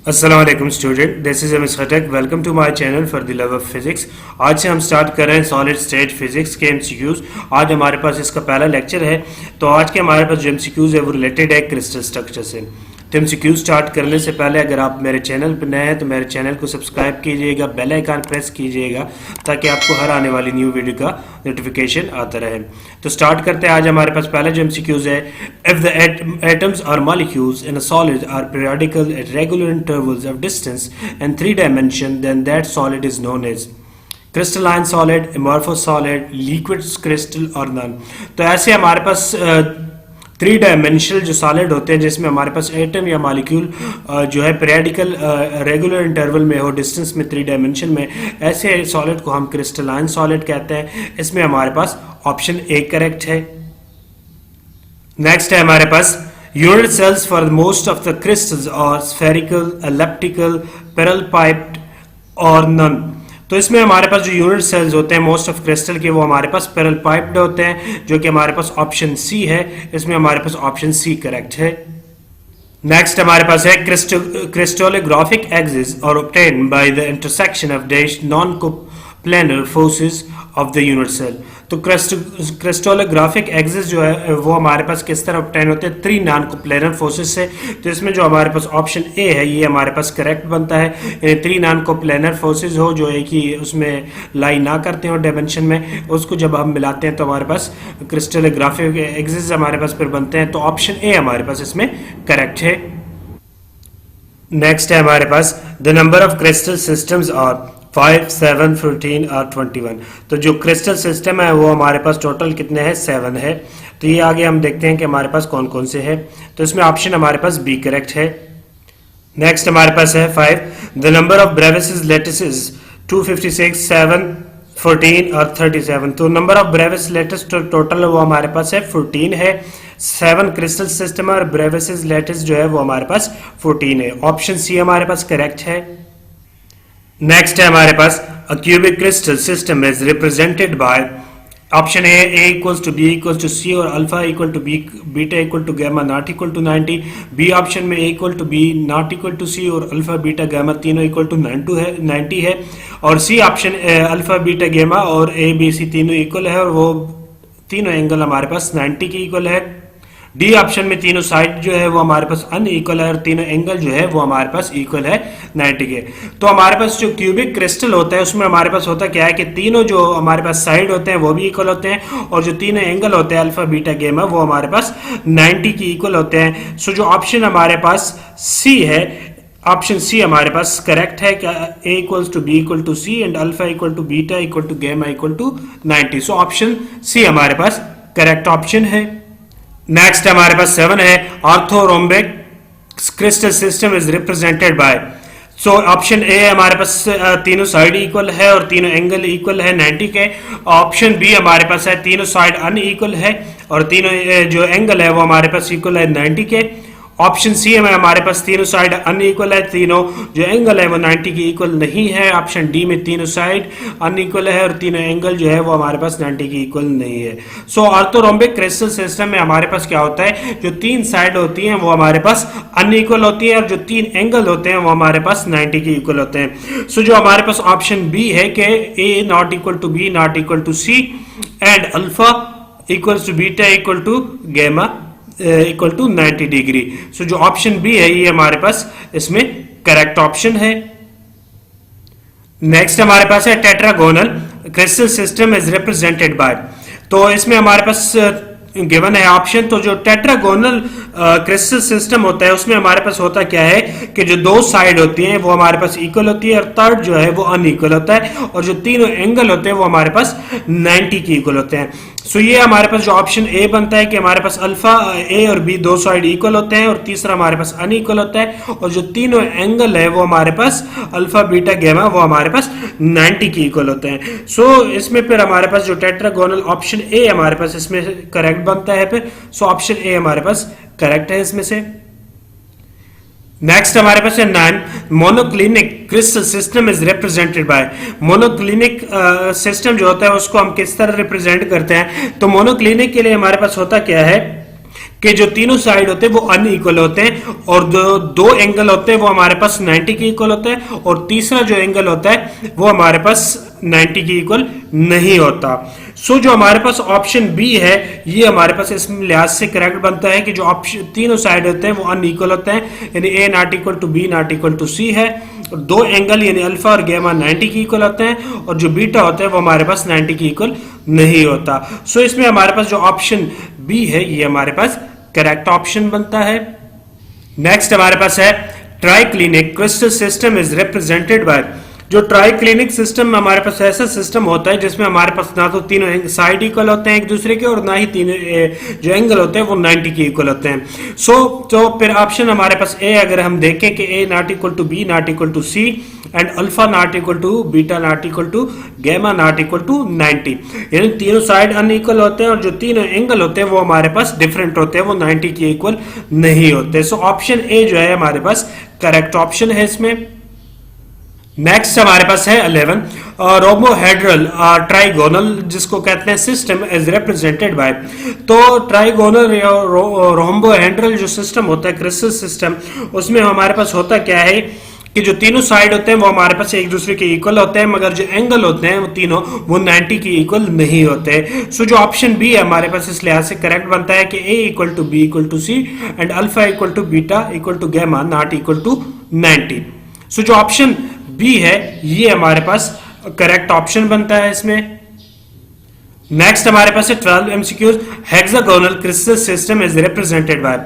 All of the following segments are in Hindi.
अस्सलाम वालेकुम student, this is MS Khatak. Welcome to my channel for the love of physics. आज से हम स्टार्ट कर रहे हैं सॉलिड स्टेट फिजिक्स के एमसीक्यूज। आज हमारे पास इसका पहला लेक्चर है। तो आज के हमारे पास जो एमसीक्यूज है वो रिलेटेड है क्रिस्टल स्ट्रक्चर से। तो एमसीक्यू स्टार्ट करने से पहले अगर आप मेरे चैनल पर नए हैं तो मेरे चैनल को सब्सक्राइब कीजिएगा, बेल आइकन प्रेस कीजिएगा ताकि आपको हर आने वाली न्यू वीडियो का नोटिफिकेशन आता रहे। तो स्टार्ट करते हैं। आज हमारे पास पहला जो एमसीक्यूज है, इफ द एटम्स और molecules in a solid are periodical at regular intervals of distance and 3 dimension, then that solid is known as crystalline solid, amorphous solid, liquid crystal और none। तो ऐसे हमारे पास 3 डायमेंशनल जो सॉलिड होते हैं जिसमें हमारे पास एटम या मॉलिक्यूल जो है पीरियडिकल रेगुलर इंटरवल में हो, डिस्टेंस में 3 डायमेंशन में, ऐसे सॉलिड को हम क्रिस्टलाइन सॉलिड कहते हैं। इसमें हमारे पास ऑप्शन ए करेक्ट है। नेक्स्ट है हमारे पास unit cells for most of the crystals are spherical, elliptical, parallel piped और none। तो इसमें हमारे पास जो यूनिट सेल्स होते हैं मोस्ट ऑफ क्रिस्टल के वो हमारे पास पैरेलल पाइप्ड होते हैं, जो कि हमारे पास ऑप्शन सी है। इसमें हमारे पास ऑप्शन सी करेक्ट है। नेक्स्ट हमारे पास है क्रिस्टलोग्राफिक एक्सिस और obtained by the intersection of dash non-coplanar forces of the unit cell। तो क्रिस्टलोग्राफिक एक्सिस जो है वो हमारे पास किस तरह ऑब्टेन होते हैं? 3 नॉन कोप्लेनर फोर्सेस से। तो इसमें जो हमारे पास ऑप्शन ए है ये हमारे पास करेक्ट बनता है। यानी 3 नॉन कोप्लेनर फोर्सेस हो जो एक ही उसमें लाई ना करते हो डायमेंशन में, उसको जब हम मिलाते हैं तो हमारे पास क्रिस्टलोग्राफिक एक्सिस हमारे पास फिर बनते हैं। तो ऑप्शन ए हमारे पास इसमें करेक्ट है। नेक्स्ट है हमारे पास the number of crystal systems और 5, 7, 14 और 21। तो जो क्रिस्टल सिस्टम है वो हमारे पास टोटल कितने हैं? 7 है। तो ये आगे हम देखते हैं कि हमारे पास कौन कौन से हैं। तो इसमें ऑप्शन हमारे पास बी करेक्ट है। नेक्स्ट हमारे पास है 5, the number of Bravais lattices 256, 7, 14 और 37। तो number of Bravais lattice total वो हमारे पास है 14 है। 7 क्रिस्टल सिस्टम और ब्रेविस लेटिस जो है वो हमारे पास 14 है। ऑप्शन सी हमारे पास करेक्ट है। नेक्स्ट है हमारे पास a cubic crystal system is represented by option A equals to B equals to C और alpha equal to B, beta equal to gamma not equal to 90। B option में A equal to B not equal to C और अल्फा बीटा गामा तीनों इक्वल टू 90 है। और C option alpha beta gamma और ए बी सी तीनों इक्वल है और वो तीनों एंगल हमारे पास 90 के इक्वल है। डी ऑप्शन में तीनों साइड जो है वो हमारे पास अनइक्वल है और तीनों एंगल जो है वो हमारे पास इक्वल है 90 के। तो हमारे पास जो क्यूबिक क्रिस्टल होता है उसमें हमारे पास होता क्या है कि तीनों जो हमारे पास साइड होते हैं वो भी इक्वल होते हैं और जो तीनों एंगल होते हैं अल्फा बीटा गामा वो हमारे पास 90 की इक्वल होते हैं। सो जो ऑप्शन हमारे पास सी है, ऑप्शन सी हमारे पास करेक्ट है। क्या A equals to B equal to C and alpha equal to beta equal to gamma equal to 90। So option C हमारे पास करेक्ट ऑप्शन है। नेक्स्ट हमारे पास 7 है orthorhombic crystal system is represented by. So option A हमारे पास तीनों साइड इक्वल है और तीनों एंगल इक्वल है 90 के। ऑप्शन बी हमारे पास है तीनों साइड अनइक्वल है और तीनों जो एंगल है वो हमारे पास इक्वल है 90 के। ऑप्शन सी में हमारे पास तीनों साइड अनइक्वल है, तीनों जो एंगल है वो 90 की इक्वल नहीं है। ऑप्शन डी में तीनों साइड अनइक्वल है और तीनों एंगल जो है वो हमारे पास 90 की इक्वल नहीं है। सो ऑर्थोरोम्बिक क्रिस्टल सिस्टम में हमारे पास क्या होता है, जो 3 साइड होती हैं वो हमारे पास अनइक्वल होती है और जो 3 एंगल होते हैं वो हमारे पास 90 की इक्वल होते हैं। सो जो हमारे पास ऑप्शन बी है कि A not equal to B not equal to C and alpha equal to beta equal to gamma equal to 90 degree. So जो ऑप्शन बी है ये हमारे पास इसमें करेक्ट ऑप्शन है। नेक्स्ट हमारे पास है tetragonal crystal system is represented bye. तो इसमें हमारे पास गिवन है ऑप्शन। तो जो टेट्रागोनल क्रिस्टल सिस्टम होता है उसमें हमारे पास होता क्या है कि जो 2 साइड होती हैं वो हमारे पास इक्वल होती है और थर्ड जो है वो अनइक्वल होता है और जो तीनों एंगल होते हैं वो हमारे पास 90 की इक्वल होते हैं। सो ये हमारे पास जो ऑप्शन ए बनता है कि हमारे पास अल्फा ए और बी 2 साइड इक्वल होते हैं और तीसरा हमारे पास अनइक्वल होता है और जो तीनों एंगल है वो हमारे पास अल्फा बीटा गामा वो हमारे पास 90 की इक्वल होते हैं। सो इसमें फिर हमारे पास जो टेट्रागोनल ऑप्शन ए हमारे पास इसमें करेक्ट बनता है फिर। सो ऑप्शन ए हमारे पास करेक्ट है इसमें से। नेक्स्ट हमारे पास है 9 monoclinic crystal system is represented bye. Monoclinic system जो होता है उसको हम किस तरह रिप्रेजेंट करते हैं? तो मोनोक्लिनिक के लिए हमारे पास होता क्या है कि जो तीनों साइड होते हैं वो अनइक्वल होते हैं और जो दो एंगल होते हैं वो हमारे पास 90 के इक्वल होता है और तीसरा जो एंगल होता है वो हमारे पास 90 के इक्वल नहीं होता। सो जो हमारे पास ऑप्शन बी है ये हमारे पास इस लिहाज से करेक्ट बनता है कि जो ऑप्शन तीनों साइड होते हैं वो अनइक्वल होते हैं, यानी A not equal to B not equal to C है। और दो एंगल यानी अल्फा और गैमा 90 के इक्वल होते हैं और जो बीटा होता है वो हमारे पास 90 के इक्वल नहीं होता। सो इसमें हमारे पास जो ऑप्शन बी है ये हमारे पास करेक्ट ऑप्शन बनता है। नेक्स्ट हमारे पास है triclinic crystal system is represented bye. जो ट्राइक्लिनिक सिस्टम में हमारे पास ऐसा सिस्टम होता है जिसमें हमारे पास ना तो तीनों साइड इक्वल होते हैं एक दूसरे के और ना ही तीनों जो एंगल होते हैं वो 90 के इक्वल होते हैं। तो फिर ऑप्शन हमारे पास ए अगर हम देखें कि A not equal to B not equal to C and alpha not equal to beta not equal to gamma not equal to 90, यानी तीनों साइड अनइक्वल होते हैं और जो तीनों एंगल होते हैं वो हमारे पास डिफरेंट होते हैं, वो 90 के इक्वल नहीं होते। सो ऑप्शन ए जो है हमारे पास करेक्ट ऑप्शन है इसमें। नेक्स्ट हमारे पास है 11 रोमोहेड्रल ट्राइगोनल जिसको कहते हैं सिस्टम इज रिप्रेजेंटेड बाय। तो ट्राइगोनल रोम्बोहेड्रल जो सिस्टम होता है क्रिस्टल सिस्टम, उसमें हमारे पास होता क्या है कि जो तीनों साइड होते हैं वो हमारे पास एक दूसरे के इक्वल होते हैं मगर जो एंगल होते हैं वो तीनों वो 90 के इक्वल नहीं होते। सो जो ऑप्शन बी है हमारे पास इस लिहाज से करेक्ट बनता है कि A equal to B equal to C and alpha equal to beta equal to gamma not equal to 90। So जो ऑप्शन बी है ये हमारे पास करेक्ट ऑप्शन बनता है इसमें। नेक्स्ट हमारे पास है 12 MCQs hexagonal crystal system is represented bye.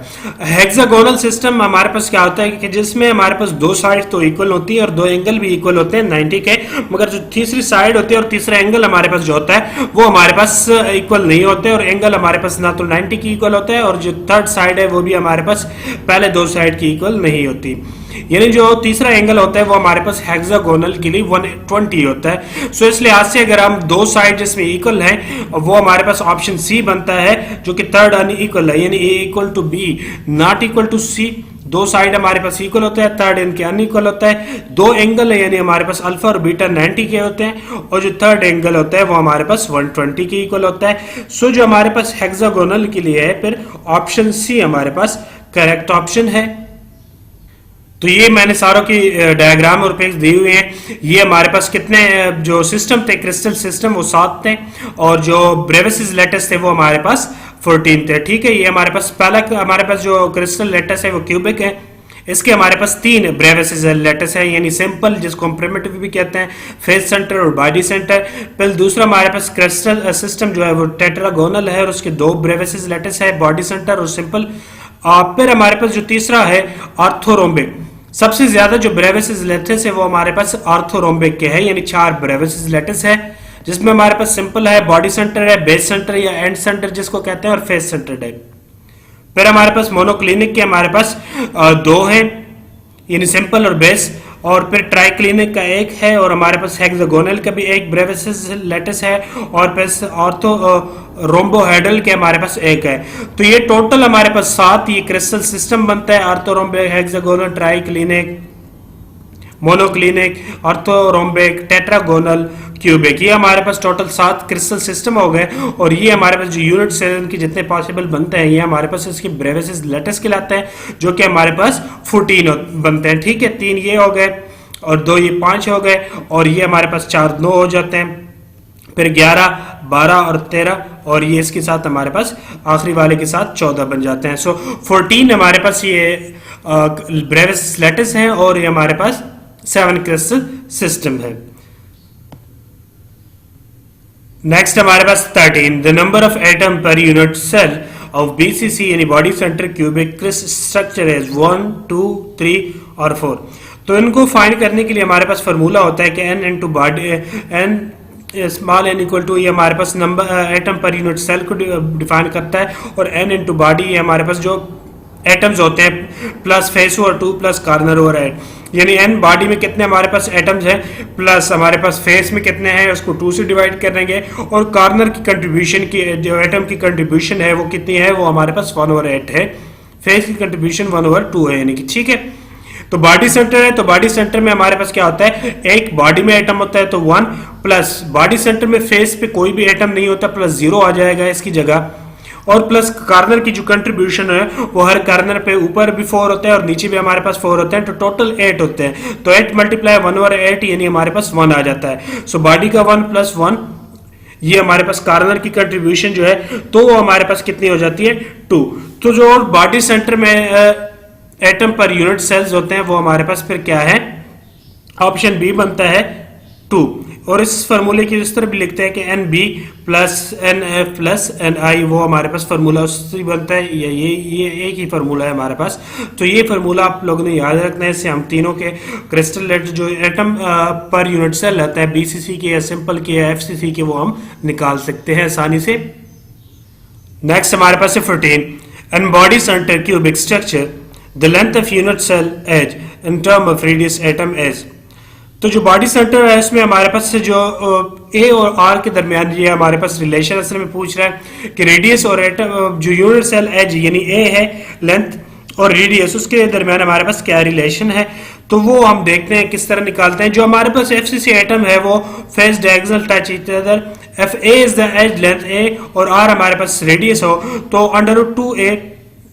Hexagonal system हमारे पास क्या होता है कि जिसमें हमारे पास दो साइड तो इक्वल होती है और दो एंगल भी इक्वल होते हैं 90 के, मगर जो तीसरी साइड होती है और तीसरा एंगल हमारे पास जो होता है वो हमारे पास इक्वल नहीं होते और एंगल हमारे पास ना तो 90 की इक्वल होता है और जो थर्ड साइड है वो भी हमारे पास पहले दो साइड की इक्वल नहीं होती, यानी जो तीसरा एंगल होता है वो हमारे पास हेक्सागोनल के लिए 120 होता है। सो इस लिहाज से अगर हम दो साइड जिसमें इक्वल हैं वो हमारे पास ऑप्शन सी बनता है जो कि थर्ड अनइक्वल है, यानी A equal to B not equal to C. दो साइड हमारे पास इक्वल होता है, थर्ड इनके अनइक्वल होता है। दो एंगल है यानी हमारे पास अल्फा और बीटा 90 के होते हैं और जो थर्ड एंगल होता है वो हमारे पास 120 के इक्वल होता है। सो जो हमारे पास हेक्सागोनल के लिए है फिर ऑप्शन सी हमारे पास करेक्ट ऑप्शन है। तो ये मैंने सारों की डायग्राम और पेज दिए हुए हैं। ये हमारे पास कितने जो सिस्टम थे क्रिस्टल सिस्टम वो 7 थे और जो ब्रेविस लेटस थे वो हमारे पास 14 थे। ठीक है, ये हमारे पास पहला हमारे पास जो क्रिस्टल लेटस है वो क्यूबिक है। इसके हमारे पास 3 ब्रेविस लेटस है यानी सिंपल जिसको हम प्रिमिटिव भी कहते हैं, फेस सेंटर और बॉडी सेंटर। फिर दूसरा हमारे पास क्रिस्टल सिस्टम जो है वो टेट्रागोनल है और उसके 2 ब्रेविस लेटस है, बॉडी सेंटर और सिंपल। फिर हमारे पास जो तीसरा है ऑर्थोरोम्बिक, सबसे ज्यादा जो ब्रेविस लेटस है वो हमारे पास ऑर्थोरोम्बिक के है, यानी 4 ब्रेविस लेटस है जिसमें हमारे पास सिंपल है, बॉडी सेंटर है, बेस सेंटर या एंड सेंटर जिसको कहते हैं और फेस सेंटर टाइप। फिर हमारे पास मोनोक्लिनिक के हमारे पास 2 हैं यानी सिंपल और बेस, और फिर ट्राइक्लिनिक का 1 है और हमारे पास हेक्सागोनल का भी 1 ब्रेविस लेटस है और फिर ऑर्थो रोम्बोहेड्रल के हमारे पास 1 है। तो ये टोटल हमारे पास 7 ये क्रिस्टल सिस्टम बनता है, orthorhombic, hexagonal, triclinic, monoclinic, orthorhombic, tetragonal, cubic. ये हमारे पास टोटल 7 क्रिस्टल सिस्टम हो गए और ये हमारे पास जो यूनिट सेल के जितने पॉसिबल बनते हैं ये हमारे पास इसके ब्रेविस लेटस कहलाते हैं जो कि हमारे पास 14 बनते हैं। ठीक है, 3 ये हो गए और 2 ये 5 हो गए और ये हमारे पास 4 9 हो जाते हैं, फिर 11 12 और 13 और ये इसके साथ हमारे पास आखिरी वाले के साथ 14 बन जाते हैं। सो 14 हमारे पास ये ब्रेविस लेटस हैं और ये हमारे पास 7 क्रिस्टल सिस्टम है। नेक्स्ट हमारे पास 13 the number of atom per unit cell of BCC यानी body center cubic crystal structure है 1 2 3 और 4। तो इनको फाइंड करने के लिए हमारे पास फार्मूला होता है कि n into body n small n equal to ये हमारे पास number atom per unit cell को डिफाइन करता है और n इंटू बॉडी ये हमारे पास जो एटम्स होते हैं plus face over 2 plus corner over 8, यानी n बॉडी में कितने हमारे पास एटम्स हैं प्लस हमारे पास फेस में कितने हैं उसको 2 से डिवाइड करेंगे और कॉर्नर की कंट्रीब्यूशन की जो एटम की कंट्रीब्यूशन है वो कितनी है वो हमारे पास 1 ओवर 8 है, फेस की कंट्रीब्यूशन 1 ओवर 2 है यानी कि ठीक है। तो बॉडी सेंटर है तो बॉडी सेंटर में हमारे पास क्या होता है, एक बॉडी में एटम होता है तो 1 प्लस बॉडी सेंटर में फेस पे कोई भी एटम नहीं होता प्लस 0 आ जाएगा इसकी जगह और प्लस कार्नर की जो कंट्रीब्यूशन है वो हर कार्नर पे ऊपर भी 4 होते हैं और नीचे भी हमारे पास 4 होते हैं, तो टोटल 8 होते हैं। तो 8 मल्टीप्लाई 1/8 यानी हमारे पास 1 आ जाता है। सो बॉडी का 1 + 1, ये हमारे पास कार्नर की कंट्रीब्यूशन जो है तो वो हमारे पास कितनी हो जाती है 2। तो जो बॉडी सेंटर में एटम पर यूनिट सेल्स होते हैं वो हमारे पास फिर क्या है, ऑप्शन बी बनता है 2। और इस फार्मूले की इस तरह भी लिखते हैं कि NB + NF + NI, वो हमारे पास फार्मूला उससे बनता है। ये एक ही फार्मूला है हमारे पास। तो ये फार्मूला आप लोगों ने याद रखना है। इससे हम तीनों के क्रिस्टल जो एटम पर यूनिट सेल रहता है BCC के या सिंपल के या FCC के, वो हम निकाल सकते हैं आसानी से। नेक्स्ट हमारे पास है 14, an body center cubic structure the length of unit cell edge in term of radius atom as. तो जो बॉडी सेंटर है इसमें हमारे पास से जो ए और आर के दरमियान ये हमारे पास रिलेशन असल में पूछ रहा है कि रेडियस और एटम जो यूनिट सेल एज यानी ए है लेंथ और रेडियस, उसके दरमियान हमारे पास क्या रिलेशन है। तो वो हम देखते हैं किस तरह निकालते हैं। जो हमारे पास FCC एटम है वो face diagonal touch each other, if A is the edge length A और आर हमारे पास रेडियस हो तो √2a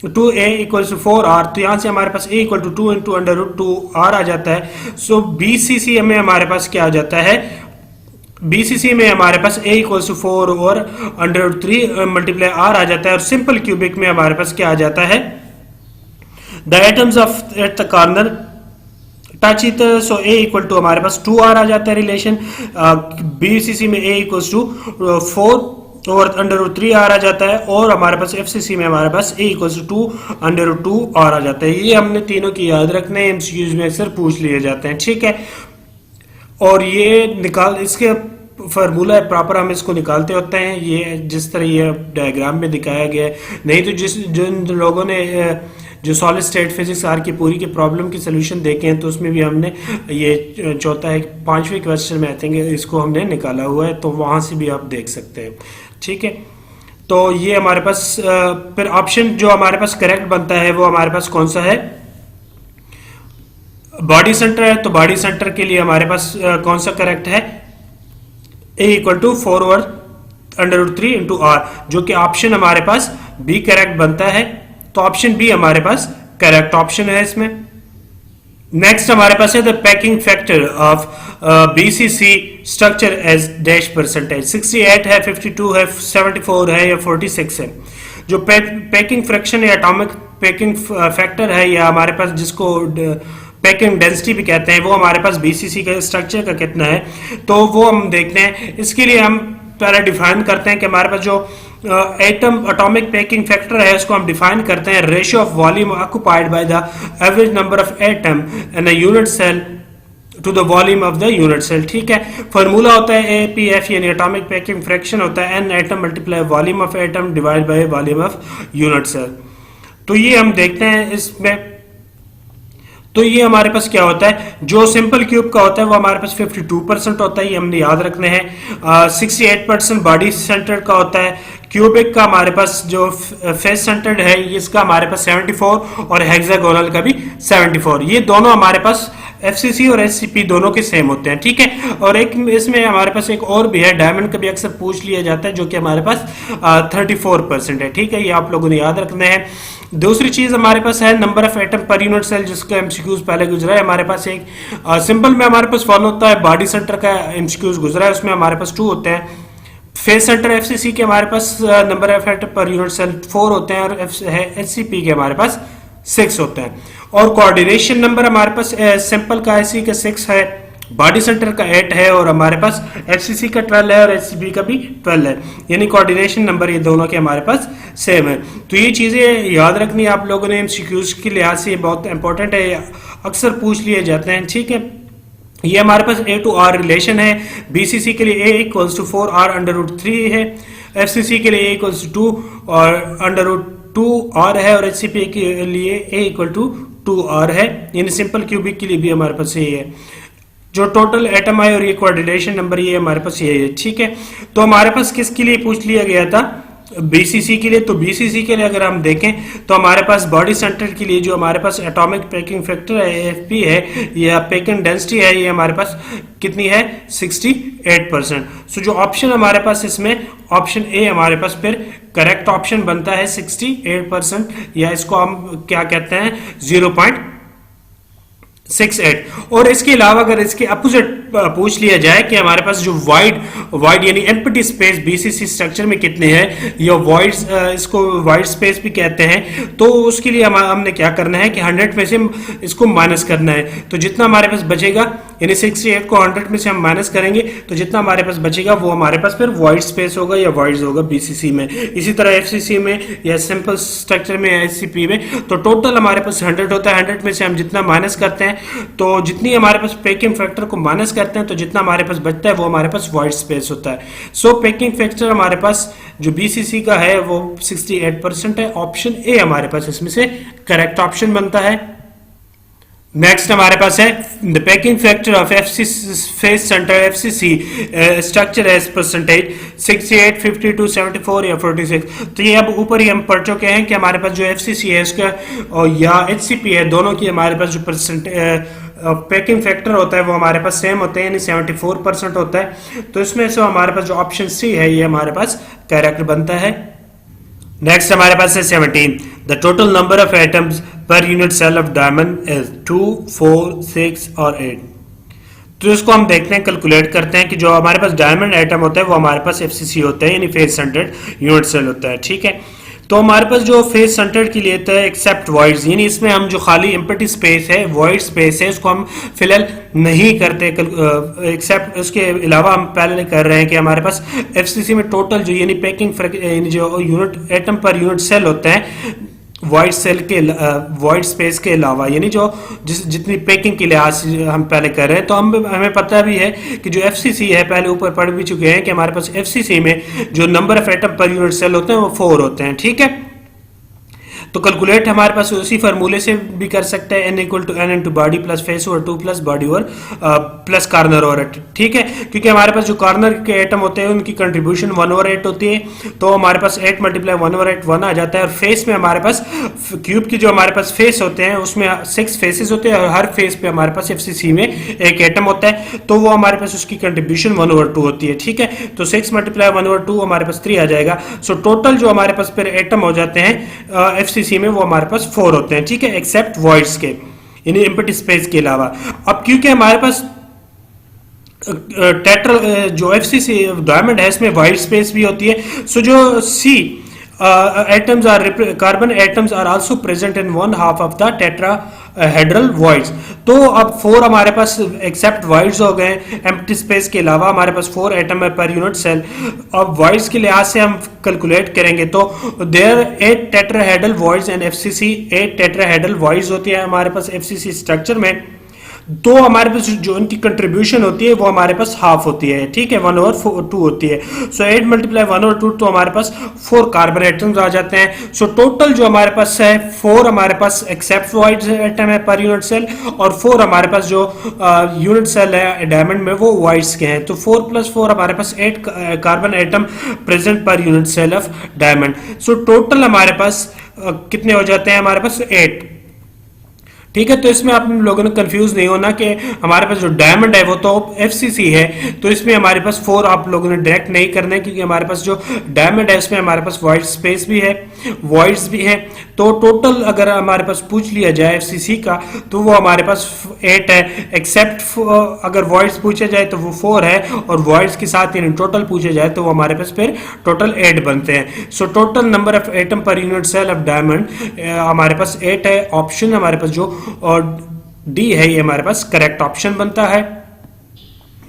= 4r, तो यहाँ से हमारे पास a = 2 × √2r आ जाता है। सो BCC में हमारे पास क्या आ जाता है, BCC में हमारे पास a = 4 और √3 × r आ जाता है। और सिंपल क्यूबिक में हमारे पास क्या आ जाता है, the atoms of at the corner touch it, so a = हमारे पास 2r आ जाता है रिलेशन। BCC में a = 4 और √3r आ जाता है और हमारे पास FCC में हमारे पास a = 2 √2r आ जाता है। ये हमने तीनों की याद रखने हैं, MCQs में अक्सर पूछ लिए जाते हैं, ठीक है। और ये इसके फार्मूला है प्रॉपर, हम इसको निकालते होते हैं ये जिस तरह ये डायग्राम में दिखाया गया है। नहीं तो जिन लोगों ने जो सॉलिड स्टेट फिजिक्स आर की पूरी की प्रॉब्लम की सोल्यूशन देखे हैं तो उसमें भी हमने ये चौथा है 5वें क्वेश्चन में आई थिंक इसको हमने निकाला हुआ है, तो वहां से भी आप देख सकते हैं, ठीक है। तो ये हमारे पास फिर ऑप्शन जो हमारे पास करेक्ट बनता है वो हमारे पास कौन सा है, बॉडी सेंटर है। तो बॉडी सेंटर के लिए हमारे पास कौन सा करेक्ट है, a = 4 और √3 × r, जो कि ऑप्शन हमारे पास बी करेक्ट बनता है। तो ऑप्शन बी हमारे पास करेक्ट ऑप्शन है इसमें। नेक्स्ट हमारे पास है the packing factor of BCC structure as %, 68 है, 52 है, 74 है या 46 है। जो पैकिंग फ्रैक्शन या एटॉमिक पैकिंग फैक्टर है या हमारे पास जिसको पैकिंग डेंसिटी भी कहते हैं, वो हमारे पास BCC का स्ट्रक्चर का कितना है, तो वो हम देखते हैं। इसके लिए हम पहले डिफाइन करते हैं कि हमारे पास जो एटम एटॉमिक पैकिंग फैक्टर है उसको हम डिफाइन करते हैं ratio of volume occupied by the average number of atom in a unit cell to the volume of the unit cell, ठीक है। फॉर्मूला होता है APF यानी एटॉमिक पैकिंग फ्रैक्शन होता है n atom × volume of atom divide by volume of unit cell. तो ये हम देखते हैं इसमें। तो ये हमारे पास क्या होता है, जो सिंपल क्यूब का होता है वो हमारे पास 52% होता है, ये हमने याद रखने हैं। 68% बॉडी सेंटर्ड का होता है। क्यूबिक का हमारे पास जो फेस सेंटर्ड है इसका हमारे पास 74 और हेक्सागोनल का भी 74। ये दोनों हमारे पास FCC और SCP दोनों के सेम होते हैं, ठीक है। और एक इसमें हमारे पास एक और भी है, डायमंड का भी अक्सर पूछ लिया जाता है, जो कि हमारे पास 34% है, ठीक है। ये आप लोगों ने याद रखना है। दूसरी चीज हमारे पास है number of atom per unit cell, जिसका MCQs पहले गुजरा है। हमारे पास एक सिंपल में हमारे पास 1 होता है, बॉडी सेंटर का MCQs गुजरा है, उसमें हमारे पास 2 होते हैं। फेस सेंटर FCC के हमारे पास number of atom per unit cell 4 होते हैं और SCP के हमारे पास 6 होते हैं। और कोऑर्डिनेशन नंबर हमारे पास सिंपल का SC का 6 है, बॉडी सेंटर का 8 है और हमारे पास FCC का 12 है और SCP का भी 12 है, यानी कोऑर्डिनेशन नंबर ये दोनों के हमारे पास सेम है। तो ये चीजें याद रखनी है आप लोगों ने, MCQs के लिहाज से ये बहुत इंपॉर्टेंट है, अक्सर पूछ लिए जाते हैं, ठीक है। ये हमारे पास A to R रिलेशन है। BCC के लिए A = 4R √3 है, FCC के लिए A = 2 और √2R है और HCP के लिए A = 2R है, यानी सिंपल क्यूबिक के लिए भी हमारे पास ये है। जो टोटल एटम है और ये कोऑर्डिनेशन नंबर ये हमारे पास ये है, ठीक है। तो हमारे पास किसके लिए पूछ लिया गया था, बीसीसी के लिए, तो बीसीसी के लिए अगर हम देखें तो हमारे पास बॉडी सेंटर के लिए जो हमारे पास एटॉमिक पैकिंग फैक्टर है एएफपी है या पैकिंग डेंसिटी है, ये हमारे पास कितनी है 68%। सो जो ऑप्शन हमारे पास इसमें ऑप्शन ए हमारे पास फिर करेक्ट ऑप्शन बनता है 68%, या इसको हम क्या कहते हैं 0.68। और इसके अलावा अगर इसके अपोजिट पूछ लिया जाए कि हमारे पास जो वाइड यानी एम्प्टी स्पेस बीसीसी स्ट्रक्चर में कितने हैं, या वाइड इसको वाइड स्पेस भी कहते हैं, तो उसके लिए हमने क्या करना है कि 100 में से इसको माइनस करना है। तो जितना हमारे पास बचेगा यानी 68 को 100 में से हम माइनस करेंगे तो जितना हमारे पास बचेगा वो हमारे पास फिर वाइड स्पेस होगा या वाइड्स होगा बीसीसी में। इसी तरह एफसीसी में या सिंपल स्ट्रक्चर में या एससीपी में तो टोटल हमारे पास 100 होता है। 100 में से हम जितना माइनस करते हैं तो जितनी हमारे पास पैकिंग फैक्टर को माइनस करते हैं तो जितना हमारे पास बचता है वो हमारे पास वाइड स्पेस होता है। सो पैकिंग फैक्टर हमारे पास जो बीसीसी का है वो 68% है। ऑप्शन ए हमारे पास इसमें से करेक्ट ऑप्शन बनता है। नेक्स्ट हमारे पास है the packing factor of face center FCC structure as percentage 68, 52, 74 या 46। तो ये अब ऊपर ही हम पढ़ चुके हैं कि हमारे पास जो एफसीसी है उसका या एचसीपी है, दोनों की हमारे पास जो पैकिंग फैक्टर होता है वो हमारे पास सेम होते हैं यानी 74% होता है। तो इसमें से हमारे पास जो ऑप्शन सी है ये हमारे पास करेक्ट बनता है। नेक्स्ट हमारे पास है 17 the total number of atoms per unit cell of diamond is 2, 4, 6 और 8। तो इसको हम देखते हैं, कैलकुलेट करते हैं कि जो हमारे पास डायमंड एटम होता है वो हमारे पास एफसीसी होता है यानी फेस सेंटर्ड यूनिट सेल होता है। ठीक है, तो हमारे पास जो फेस सेंटर्ड के लिए होता है एक्सेप्ट वॉइड्स, यानी इसमें हम जो खाली एम्प्टी स्पेस है वॉइड स्पेस है उसको हम फिलहाल नहीं करते, एक्सेप्ट उसके अलावा हम पहले कर रहे हैं कि हमारे पास एफसीसी में टोटल जो यानी पैकिंग यानी जो unit atom per unit cell होता है वाइड सेल के वाइड स्पेस के अलावा यानी जो जितनी पैकिंग के लिहाज से हम पहले कर रहे हैं, तो हमें पता भी है कि जो एफसीसी है पहले ऊपर पढ़ भी चुके हैं कि हमारे पास एफसीसी में जो number of atom per unit cell होते हैं वो 4 होते हैं। ठीक है, तो कैलकुलेट हमारे पास उसी फार्मूले से भी कर सकते हैं n equal to n into body plus face over 2 plus body over plus corner over 8। ठीक है, क्योंकि हमारे पास जो कॉर्नर के एटम होते हैं उनकी कंट्रीब्यूशन 1/8 होती है, तो हमारे पास 8 मल्टीप्लाई 1/8 1 आ जाता है। और फेस में हमारे पास क्यूब की जो हमारे पास फेस होते हैं उसमें 6 फेसेस होते हैं और हर फेस पे हमारे पास एफसीसी में एक एटम होता है, तो वो हमारे पास उसकी कंट्रीब्यूशन 1/2 होती है। ठीक है, तो 6 मल्टीप्लाई 1/2 हमारे पास 3 आ जाएगा। सो टोटल जो हमारे पास फिर एटम हो जाते हैं एफसीसी में वो हमारे पास 4 होते हैं। ठीक है, एक्सेप्ट वॉइड्स के यानी एम्प्टी स्पेस के अलावा। अब क्योंकि हमारे पास टेट्रा जो एफसीसी डायमंड है इसमें वाइड स्पेस भी होती है, सो जो सी atoms are carbon atoms are also present in one half of the tetrahedral voids। तो अब 4 हमारे पास एक्सेप्ट voids हो गए, एम्प्टी स्पेस के अलावा हमारे पास 4 एटम है पर यूनिट सेल। अब voids के लिहाज से हम कैलकुलेट करेंगे तो there 8 tetrahedral voids and FCC 8 tetrahedral voids होती है हमारे पास FCC स्ट्रक्चर में। तो हमारे पास जो इनकी कंट्रीब्यूशन होती है वो हमारे पास हाफ होती है। ठीक है, 1/2 होती है। सो 8 मल्टीप्लाई 1/2 तो हमारे पास 4 कार्बन एटम्स आ जाते हैं। सो टोटल जो हमारे पास है 4 हमारे पास एक्सेप्ट वाइड एटम है पर यूनिट सेल और 4 हमारे पास जो यूनिट सेल है डायमंड में वो वाइड्स के हैं। तो 4 + 4 हमारे पास 8 carbon atom present per unit cell of diamond. So total हमारे पास कितने हो जाते हैं हमारे पास 8। ठीक है, तो इसमें आप लोगों ने कंफ्यूज नहीं होना कि हमारे पास जो डायमंड है वो तो एफसीसी है, तो इसमें हमारे पास 4 आप लोगों ने डायरेक्ट नहीं करना है क्योंकि हमारे पास जो डायमंड है उसमें हमारे पास वाइड स्पेस भी है वॉइड्स भी है। तो टोटल अगर हमारे पास पूछ लिया जाए एफसीसी का तो वो हमारे पास 8 है, एक्सेप्ट अगर वॉइड्स पूछा जाए तो वो 4 है और वॉइड्स के साथ यानी टोटल पूछा जाए तो वो हमारे पास फिर टोटल 8 बनते हैं। So total number of atom per unit cell of diamond हमारे पास 8 है। ऑप्शन हमारे पास जो और डी है ये हमारे पास करेक्ट ऑप्शन बनता है।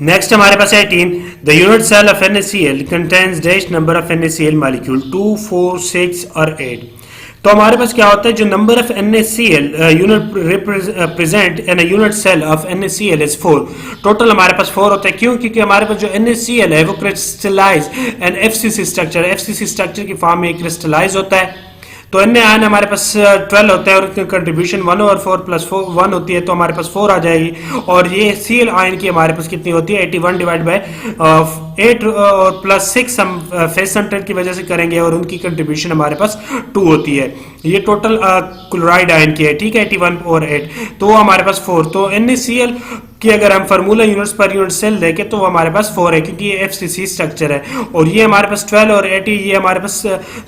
नेक्स्ट हमारे पास 18 the unit cell of NaCl contains dash number of NaCl molecule 2, 4, 6 और 8। तो हमारे पास क्या होता है जो number of NaCl unit present in a unit cell of NaCl is 4। Total हमारे पास 4 होता है। क्यों? क्योंकि हमारे पास जो NaCl है वो क्रिस्टलाइज एंड FCC स्ट्रक्चर की फॉर्म में क्रिस्टलाइज होता है। तो N आयन हमारे पास 12 होता है और इसकी कंट्रीब्यूशन 1/4 प्लस 1 होती है, तो हमारे पास 4 आ जाएगी। और ये Cl आयन की हमारे पास कितनी होती है 81 डिवाइड बाय 8 और प्लस 6 हम फेस सेंटर की वजह से करेंगे और उनकी कंट्रीब्यूशन हमारे पास 2 होती है। ये टोटल क्लोराइड आयन की है, ठीक है, 81 और 8, तो हमारे पास 4। तो NaCl कि अगर हम formula units per unit cell देखें तो वो हमारे पास 4 है, क्योंकि ये FCC स्ट्रक्चर है। और ये हमारे पास 12 और 80, ये हमारे पास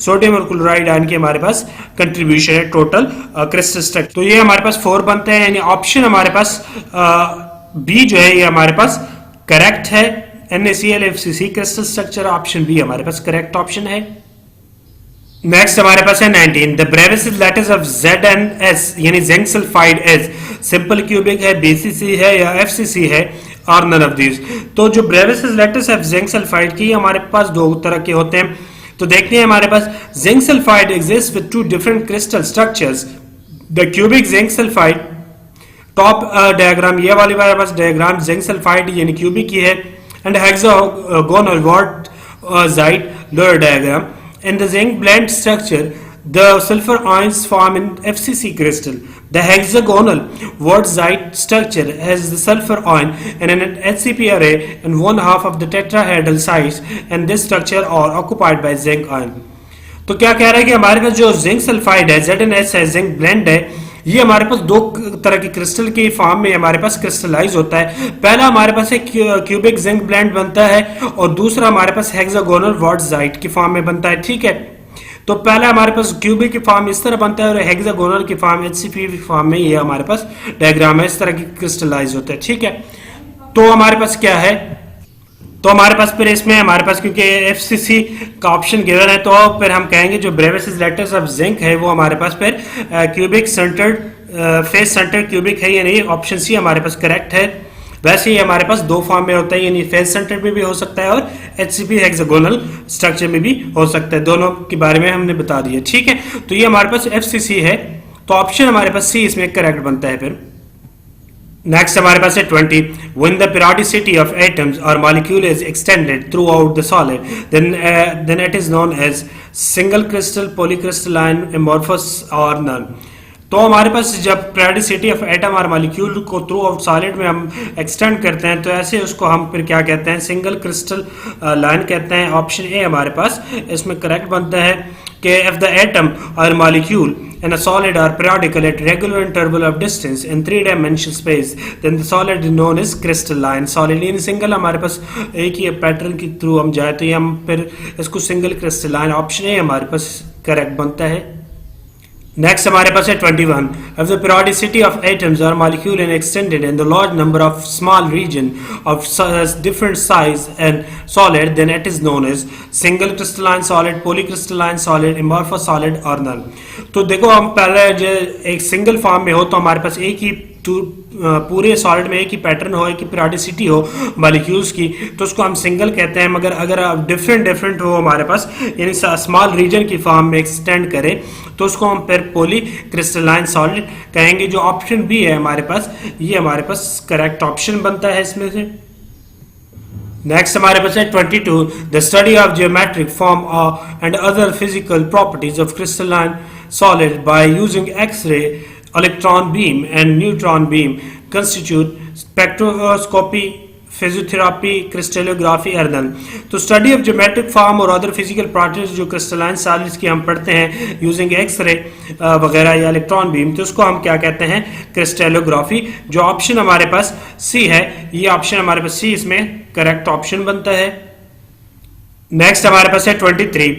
सोडियम और क्लोराइड आयन की हमारे पास कंट्रीब्यूशन है टोटल क्रिस्टल स्ट्रक्चर। तो ये हमारे पास 4 बनते हैं, यानी ऑप्शन हमारे पास बी जो है ये हमारे पास करेक्ट है। NaCl FCC crystal structure, option B हमारे पास करेक्ट ऑप्शन है। नेक्स्ट हमारे पास है 19, the Bravais lattice of ZnS यानी zinc sulphide is simple cubic है, BCC है या FCC है, और नन ऑफ दीज। तो जो Brevis lattice of zinc sulphide की हमारे पास दो तरह के होते हैं। तो देखते हैं हमारे पास zinc sulphide exist with 2 different crystal structures. The cubic zinc sulphide top diagram, ये वाली हमारे पास डायग्राम जिंक सल्फाइड यानी क्यूबिक की है, and hexagonal wurtzite lower diagram. In the zinc blende structure, the sulfur ions form in FCC crystal. The hexagonal wurtzite structure has the sulfur ion in an HCP array and 1/2 of the tetrahedral sites, and this structure are occupied by zinc ion. तो क्या कह रहा है कि हमारे पास जो जिंक सल्फाइड है ZnS है, जिंक ब्लेंड है, ये हमारे पास दो तरह के क्रिस्टल के फॉर्म में हमारे पास क्रिस्टलाइज होता है। पहला हमारे पास एक क्यूबिक जिंक ब्लेंड बनता है और दूसरा हमारे पास हेक्सागोनल वॉर्टजाइट की फॉर्म में बनता है, ठीक है। तो पहला हमारे पास क्यूबिक की फॉर्म इस तरह बनता है और हेक्सागोनल की फॉर्म HCP की फॉर्म में ये हमारे पास डायग्राम है, इस तरह की क्रिस्टलाइज होता है, ठीक है। तो हमारे पास क्या है, तो हमारे पास फिर इसमें हमारे पास क्योंकि FCC का ऑप्शन गिवन है, तो फिर हम कहेंगे जो ब्रेविस लेटर्स ऑफ जिंक है वो हमारे पास फिर cubic centred face center cubic है, यानी ऑप्शन सी हमारे पास करेक्ट है। वैसे ही हमारे पास दो फॉर्म में होता है, यानी फेस सेंटर में भी हो सकता है और HCP हेक्सागोनल स्ट्रक्चर में भी हो सकता है, दोनों के बारे में हमने बता दिया, ठीक है। तो ये हमारे पास FCC है, तो ऑप्शन हमारे पास सी इसमें करेक्ट बनता है। फिर नेक्स्ट हमारे पास है 20, when the periodicity of atoms or molecule is extended throughout the solid, then it is known as single crystal, polycrystalline, amorphous or none। तो हमारे पास जब पेरियोडिसिटी ऑफ एटम और मॉलिक्यूल को थ्रू आउट सॉलिड में हम एक्सटेंड करते हैं तो ऐसे उसको हम फिर क्या कहते हैं, सिंगल क्रिस्टल लाइन कहते हैं। ऑप्शन ए हमारे पास इसमें करेक्ट बनता है कि if the atom or molecule in a solid are periodical at regular interval of distance in 3-dimensional space, then the solid is known as crystalline solid। In single हमारे पास एक ही पैटर्न के थ्रू हम जाए तो ये हम फिर इसको सिंगल क्रिस्टलाइन, ऑप्शन ए हमारे पास करेक्ट बनता है। नेक्स्ट हमारे पास है 21, if the periodicity of atoms or molecule is extended in the large number of small region of different size and solid, then it is known as single crystalline solid, polycrystalline solid, amorphous solid or none। तो देखो हम पहले जो एक सिंगल फॉर्म में हो तो हमारे पास एक ही पूरे सॉलिड में एक ही पैटर्न हो, एक ही पेरियोडिसिटी हो मॉलिक्यूल्स की, तो उसको हम सिंगल कहते हैं। मगर अगर आप डिफरेंट हो हमारे पास, यानी स्मॉल रीजन की फॉर्म में एक्सटेंड करें तो उसको हम फिर पोली क्रिस्टलाइन सॉलिड कहेंगे। जो ऑप्शन बी है हमारे पास, ये हमारे पास करेक्ट ऑप्शन बनता है इसमें से। नेक्स्ट हमारे पास है 22, the study of geometric form and other physical properties of crystalline solid by using X-ray, electron beam and neutron beam constitute spectroscopy, physiotherapy, crystallography or none। तो स्टडी ऑफ ज्योमेट्रिक फॉर्म और अदर फिजिकल प्रॉपर्टीज जो क्रिस्टलाइन सॉलिड्स की हम पढ़ते हैं यूजिंग एक्सरे वगैरह या इलेक्ट्रॉन बीम, तो उसको हम क्या कहते हैं, क्रिस्टलोग्राफी। जो ऑप्शन हमारे पास सी है, ये ऑप्शन हमारे पास सी इसमें करेक्ट ऑप्शन बनता है। नेक्स्ट हमारे पास है 23,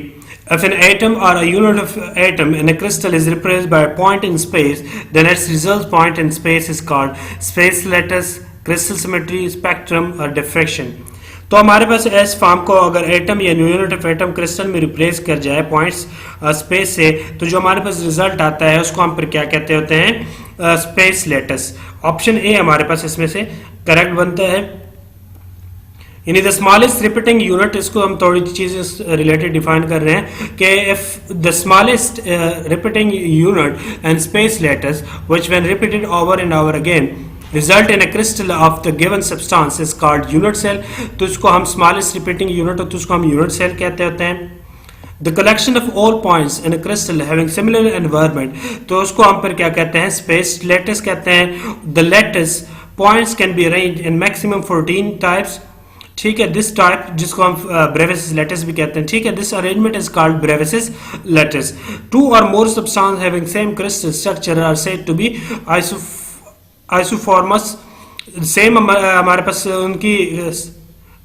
if an atom or a unit of atom in a crystal is replaced by a point in space, then its result point in space is called space lattice, crystal symmetry, spectrum or diffraction। तो हमारे पास एस फॉर्म को अगर एटम या यूनिट ऑफ एटम क्रिस्टल में रिप्लेस कर जाए पॉइंट्स स्पेस से, तो जो हमारे पास रिजल्ट आता है उसको हम फिर क्या कहते होते हैं, स्पेस लेटिस। ऑप्शन ए हमारे पास इसमें से करेक्ट बनता है। यानी द स्मॉलेस्ट रिपीटिंग यूनिट, इसको हम थोड़ी चीजें रिलेटेड डिफाइन कर रहे हैं कि if the smallest repeating unit and space lattice which when repeated over and over again result in a crystal of the given substance is called unit cell. तो इसको हम स्मॉलेस्ट रिपीटिंग यूनिट, तो इसको हम यूनिट सेल कहते होते हैं। The collection of all points in a crystal having similar environment, तो उसको हम फिर क्या कहते हैं, स्पेस लैटिस कहते हैं। The lattice points can be arranged in maximum 14 types, ठीक है। दिस टाइप जिसको हम ब्रेविसिस लैटिस भी कहते हैं, ठीक है। This arrangement is called Bravais lattice. Two और more substance having same crystal structure are said to be isomorphous. Same हमारे पास उनकी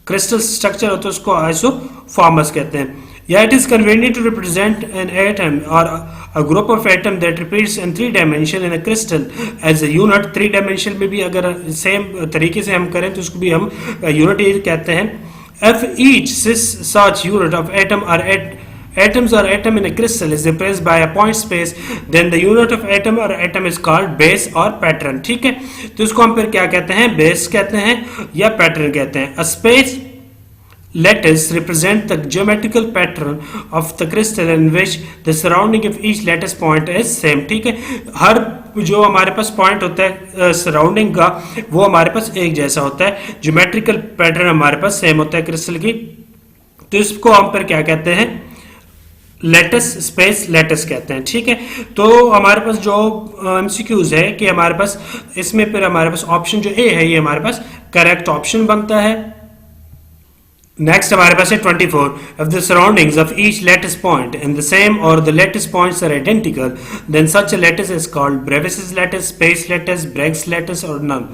क्रिस्टल स्ट्रक्चर होता है, उसको आइसोफॉर्मस कहते हैं। या it is convenient to represent an atom और a group of atom that repeats in 3 dimension in a crystal as a unit. 3 dimension में भी अगर सेम तरीके से हम करें तो उसको भी हम यूनिट कहते हैं। If each such unit of atom or atoms or atom in a crystal is replaced by a point space, then the unit of atom or atom is called base or pattern, ठीक है। तो इसको हम फिर क्या कहते हैं, बेस कहते हैं या पैटर्न कहते हैं। A space lattice represent the geometrical pattern of the crystal in which the surrounding of each lattice point is same, ठीक है। हर जो हमारे पास पॉइंट होता है सराउंडिंग का, वो हमारे पास एक जैसा होता है, ज्योमेट्रिकल पैटर्न हमारे पास सेम होता है क्रिस्टल की। तो इसको हम फिर क्या कहते हैं, लेटिस, स्पेस लेटिस कहते हैं, ठीक है। तो हमारे पास जो एमसीक्यूज है कि हमारे पास इसमें फिर हमारे पास ऑप्शन जो ए है ये हमारे पास करेक्ट ऑप्शन बनता है। नेक्स्ट हमारे पास है 24, if the surroundings of each lattice point and the same or the lattice points are identical, then such a lattice is called Bravais lattice, space lattice, Bragg's lattice और none।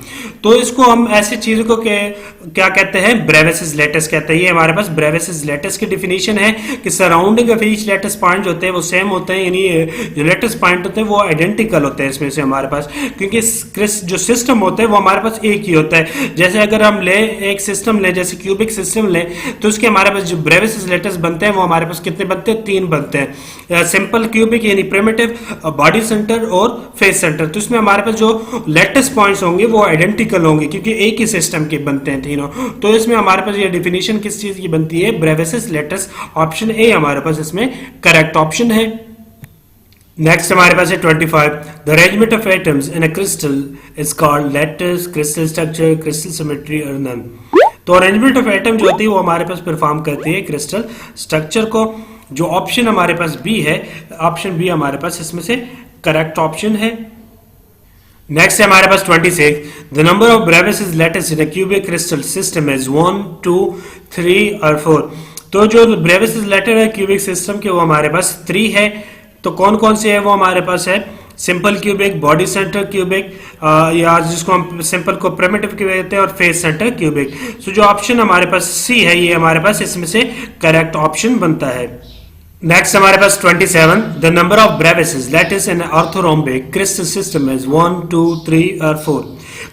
तो इसको हम ऐसी चीजों को क्या कहते हैं, Bravais lattice कहते हैं। ये हमारे पास Bravais lattice की डिफिनीशन है कि surrounding of each lattice point होते हैं वो सेम होते हैं, यानी जो lattice पॉइंट होते हैं वो आइडेंटिकल होते हैं इसमें से हमारे पास, क्योंकि जो सिस्टम होते हैं वो हमारे पास एक ही होता है। जैसे अगर हम ले एक सिस्टम ले, जैसे क्यूबिक सिस्टम ले, तो उसके हमारे पास जो ब्रेविस लेटिस बनते हैं वो हमारे पास कितने बनते हैं, 3 बनते हैं। सिंपल क्यूबिक यानी प्रिमिटिव, बॉडी सेंटर और फेस सेंटर। तो इसमें हमारे पास जो लेटिस पॉइंट्स होंगे वो आइडेंटिकल होंगे क्योंकि एक ही सिस्टम के बनते हैं तीनों। तो इसमें हमारे पास ये डिफिनीशन किस चीज की बनती है, ब्रेविस लेटिस। ऑप्शन ए हमारे पास इसमें करेक्ट ऑप्शन है। नेक्स्ट हमारे पास है 25, the arrangement of atoms in a crystal is called lattice, crystal structure, crystal symmetry और नन। तो अरेंजमेंट ऑफ एटम जो होती है वो हमारे पास परफॉर्म करती है क्रिस्टल स्ट्रक्चर को। जो ऑप्शन हमारे पास बी है, ऑप्शन बी हमारे पास इसमें से करेक्ट ऑप्शन है। नेक्स्ट है हमारे पास 26, the number of Brevis lattice in a cubic crystal system is 1, 2, 3 और 4। तो जो ब्रेविस लैटिस है क्यूबिक सिस्टम के वो हमारे पास 3 है। तो कौन कौन से है वो हमारे पास है, simple cubic, body center cubic, या जिसको हम सिंपल को प्रिमिटिव कहते हैं, और फेस सेंटर क्यूबिक। तो जो ऑप्शन हमारे पास सी है ये हमारे पास इसमें से करेक्ट ऑप्शन बनता है। नेक्स्ट हमारे पास 27, the number of Brevis lattice in orthorhombic crystal system is 1, 2, 3 और 4।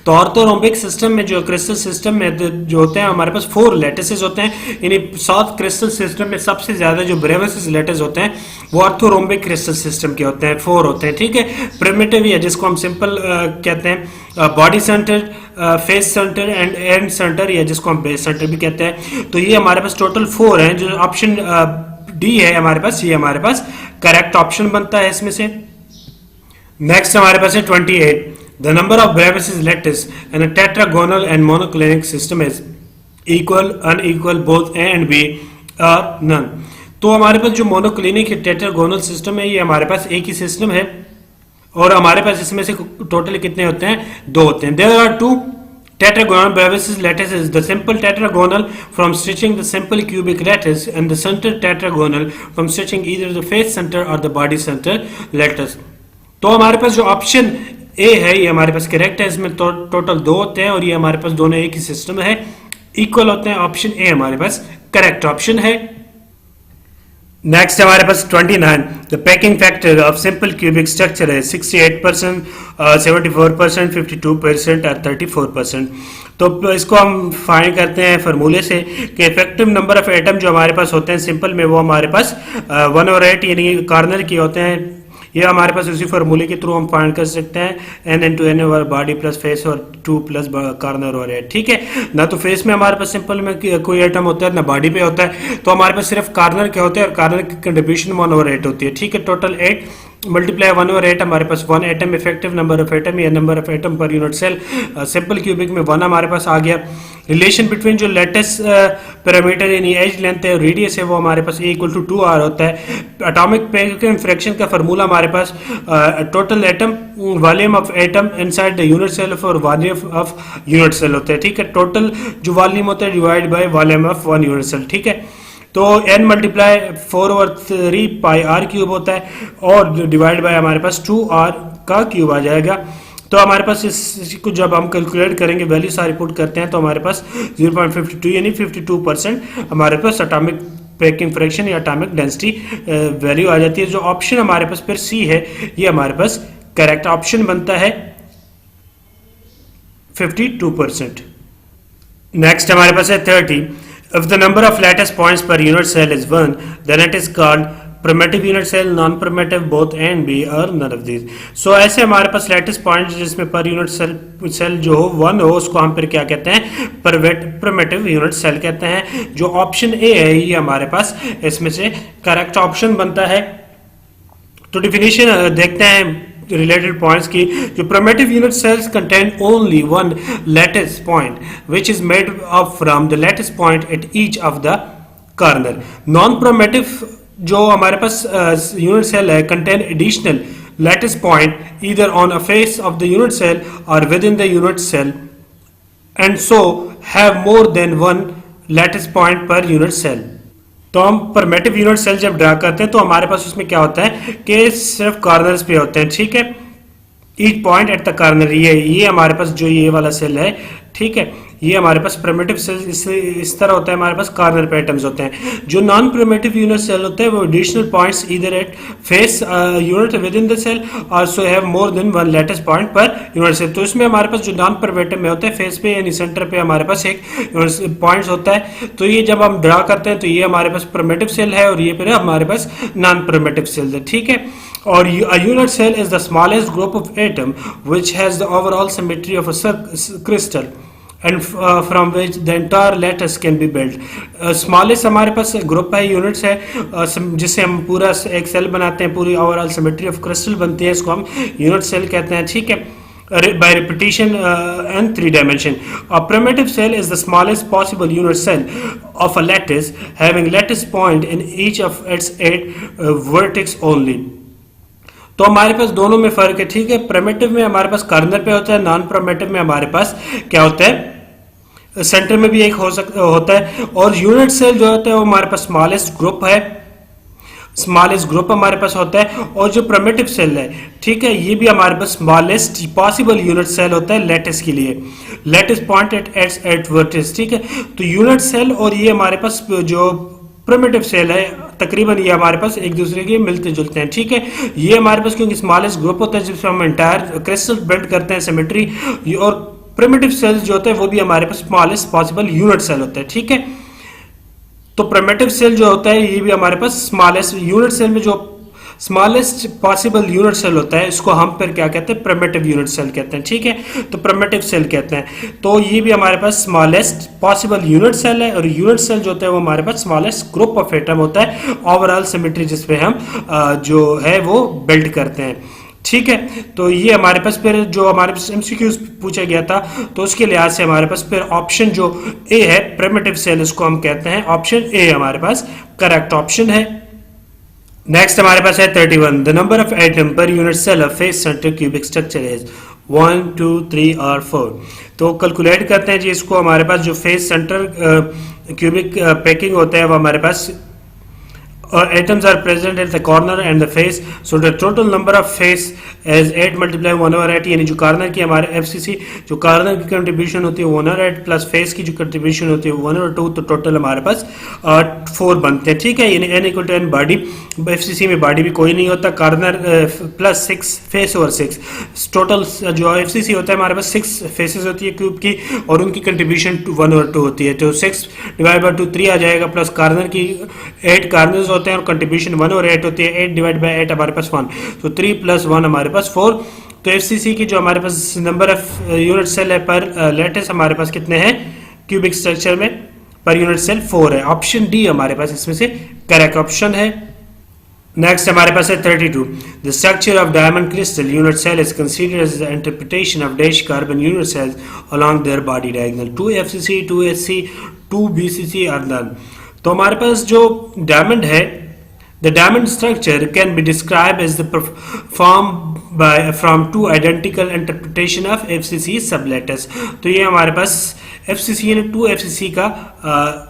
तो ऑर्थोरोम्बिक सिस्टम में जो क्रिस्टल सिस्टम में जो होते हैं हमारे पास 4 लैटिसेस होते हैं, यानी 7 क्रिस्टल सिस्टम में सबसे ज्यादा जो ब्रेविस लैटिस होते हैं वो ऑर्थोरोम्बिक क्रिस्टल सिस्टम के होते हैं, 4 होते हैं, ठीक है। प्रिमिटिव या जिसको हम सिंपल कहते हैं, body centre, face centre and and centre, या जिसको हम बेस सेंटर भी कहते हैं। तो ये हमारे पास टोटल 4 हैं। जो ऑप्शन डी है हमारे पास, ये हमारे पास करेक्ट ऑप्शन बनता है इसमें से। नेक्स्ट हमारे पास है 28, the number of Bravais lattice in a tetragonal and monoclinic system is equal, unequal, both A and B or none। तो हमारे पास जो मोनोक्लिनिक टेट्रागोनल सिस्टम है ये हमारे पास एक ही सिस्टम है, और हमारे पास इसमें से टोटल कितने होते हैं, 2 होते हैं। There are 2 tetragonal Bravais lattices, the simple tetragonal from stitching the simple cubic lattice and the center tetragonal from stitching either the face center or the body center lattice। तो हमारे पास जो ऑप्शन ए है ये हमारे पास करेक्ट है। इसमें टोटल 2 होते हैं और ये हमारे पास दोनों एक ही सिस्टम है, इक्वल होते हैं। ऑप्शन ए हमारे पास करेक्ट ऑप्शन है। नेक्स्ट हमारे पास 29, the packing factor of simple cubic structure है 68%, 74%, 52% और 34%। तो इसको हम फाइंड करते हैं फार्मूले से कि इफेक्टिव नंबर ऑफ एटम जो हमारे पास होते हैं सिंपल में वो हमारे पास 1/8 यानी कॉर्नर के होते हैं। ये हमारे पास उसी फार्मूले के थ्रू हम फाइंड कर सकते हैं, n into n over body plus face और 2 प्लस कार्नर और एट, ठीक है ना। तो फेस में हमारे पास सिंपल में कोई एटम होता है ना बॉडी पे होता है, तो हमारे पास सिर्फ कार्नर क्या होता है और कार्नर की कंट्रीब्यूशन 1/8 होती है, ठीक है। टोटल 8 मल्टीप्लाई 1/8 हमारे पास 1 atom effective number of atom या number of atom per unit cell, simple cubic में 1 हमारे पास आ गया। रिलेशन बिटवीन जो लेटेस्ट पैरामीटर यानी एज लेंथ है और रेडियस है वो हमारे पास A = 2R होता है। एटॉमिक फ्रैक्शन का फार्मूला हमारे पास total atom volume of atom inside the unit cell और वॉल्यूम ऑफ यूनिट सेल होता है, ठीक है। टोटल जो वॉल्यूम होता है divide by volume of 1 unit cell, ठीक है। तो n multiply 4/3 pi r cube होता है और डिवाइड बाय हमारे पास 2r का क्यूब आ जाएगा। तो हमारे पास इसको जब हम कैलकुलेट करेंगे वैल्यू सारी पुट करते हैं तो हमारे पास 0.52 यानी 52% हमारे पास एटॉमिक पैकिंग फ्रैक्शन या एटॉमिक डेंसिटी वैल्यू आ जाती है। जो ऑप्शन हमारे पास फिर सी है ये हमारे पास करेक्ट ऑप्शन बनता है 52%। नेक्स्ट हमारे पास है 30। If the number of lattice points per unit cell is 1, then it is called primitive unit cell, non-primitive, both A and B, or none of these. So ऐसे हमारे पास lattice points जिसमें per unit cell जो हो 1 हो उसको हम फिर क्या कहते हैं, primitive unit cell कहते हैं। जो ऑप्शन A है ये हमारे पास इसमें से करेक्ट ऑप्शन बनता है। तो डिफिनीशन देखते हैं related points की। जो primitive unit cells contain only one lattice point which is made up from the lattice point at each of the corner. Non-primitive जो हमारे पास unit cell है contain additional lattice point either on a face of the unit cell or within the unit cell and so have more than one lattice point per unit cell. तो हम परमेटिव यूनिट सेल जब ड्रा करते हैं तो हमारे पास उसमें क्या होता है कि सिर्फ कॉर्नर्स पे होते हैं, ठीक है। Each point at the corner, ये हमारे पास जो ये वाला सेल है, ठीक है, ये हमारे पास प्रिमिटिव सेल इस तरह होता है, हमारे पास कॉर्नर पे एटम्स होते हैं। जो नॉन प्रिमिटिव यूनिट सेल होते हैं वो additional points either at face unit within the cell also have more than one lattice point per unit cell. तो इसमें हमारे पास जो नॉन प्रिमिटिव में होता है फेस पे यानी सेंटर पे हमारे पास एक पॉइंट्स होता है। तो ये जब हम ड्रा करते हैं तो ये हमारे पास प्रिमिटिव सेल है और ये फिर हमारे पास नॉन प्रिमिटिव सेल है, ठीक है। और a unit cell is the smallest group of atom which has the overall symmetry of a crystal and from which the entire lattice can be built. Smallest हमारे पास ग्रुप है, यूनिट्स है, जिससे हम पूरा एक सेल बनाते हैं, पूरी ओवरऑल सिमेट्री ऑफ क्रिस्टल बनती है, इसको हम यूनिट सेल कहते हैं, ठीक है। By repetition and 3 dimension. A primitive cell is the smallest possible unit cell of a lattice having lattice point in each of its 8 vertex only. तो हमारे पास दोनों में फर्क है, ठीक है। प्रिमिटिव में हमारे पास कॉर्नर पे होता है, नॉन प्रिमिटिव में हमारे पास क्या होता है, सेंटर में भी एक होता है। और यूनिट सेल जो होता है वो हमारे पास स्मॉलेस्ट ग्रुप है, स्मॉलेस्ट ग्रुप हमारे पास होता है। और जो प्रिमिटिव सेल है, ठीक है, ये भी हमारे पास स्मॉलेस्ट पॉसिबल यूनिट सेल होता है लेटिस के लिए, लेटिस पॉइंट एट वर्टिस, ठीक है। तो यूनिट सेल और ये हमारे पास जो प्रिमिटिव सेल है तकरीबन ये हमारे पास एक दूसरे के मिलते जुलते हैं, ठीक है। ये हमारे पास क्योंकि स्मॉलेस्ट ग्रुप होता है जिसमें हम एंटायर क्रिस्टल बिल्ड करते हैं सिमेट्री, और प्रिमिटिव सेल्स जो होते हैं वो भी हमारे पास स्मॉलेस्ट पॉसिबल यूनिट सेल होता है, ठीक है। तो प्रिमिटिव सेल जो होता है ये भी हमारे पास स्मॉलेस्ट यूनिट सेल में जो स्मॉलेस्ट पॉसिबल यूनिट सेल होता है इसको हम फिर क्या कहते हैं, प्रिमिटिव यूनिट सेल कहते हैं, ठीक है। तो प्रिमिटिव सेल कहते हैं। तो ये भी हमारे पास स्मॉलेस्ट पॉसिबल यूनिट सेल है और यूनिट सेल जो होता है वो हमारे पास स्मॉलेस्ट ग्रुप ऑफ एटम होता है, ओवरऑल सिमेट्री जिसपे हम जो है वो बिल्ड करते हैं, ठीक है। तो ये हमारे पास फिर जो हमारे पास एमसीक्यूज पूछा गया था तो उसके लिहाज से हमारे पास फिर ऑप्शन जो ए है प्रिमिटिव सेल इसको हम कहते हैं, ऑप्शन ए हमारे पास करेक्ट ऑप्शन है। नेक्स्ट हमारे पास है 31। The number of atom per unit cell of face center cubic structure is 1, 2, 3 और 4। तो कैलकुलेट करते हैं जी इसको। हमारे पास जो फेस सेंटर क्यूबिक पैकिंग होता है वो हमारे पास atoms are present at the corner and the face, so the total number of face is 8 multiply 1/8, यानी जो कॉर्नर की हमारे FCC जो कॉर्नर की कंट्रीब्यूशन होती है 1/8 प्लस फेस की जो कंट्रीब्यूशन होती है 1/2, तो टोटल हमारे पास 4 बनते हैं, ठीक है। यानी n = n बॉडी, FCC में बॉडी भी कोई नहीं होता, कॉर्नर प्लस 6 फेस और 6 टोटल जो FCC होता है हमारे पास 6 फेसेस होती है क्यूब की और उनकी कंट्रीब्यूशन 1/2 होती है, तो 6 डिवाइड बाय 2 3 आ जाएगा, प्लस कॉर्नर की 8 कॉर्नर्स होते हैं और कंट्रीब्यूशन 1/8 होती है, 8 डिवाइड बाय 8 हमारे पास 1, तो 3 + 1 हमारे पास 4 तो एफसीसी की जो हमारे पास नंबर ऑफ यूनिट सेल है पर लैटिस हमारे पास कितने हैं क्यूबिक स्ट्रक्चर में पर यूनिट सेल 4 है। ऑप्शन डी हमारे पास इसमें से करेक्ट ऑप्शन है। नेक्स्ट हमारे पास है 32 the structure of diamond crystal unit cell is considered as the interpretation of dash carbon unit cells along their body diagonal 2 FCC 2 HC 2 BCC are none. तो हमारे पास जो डायमंड है the diamond structure can be described as the from two identical interpretation of FCC sublattice। तो ये हमारे पास FCC यानी 2 FCC का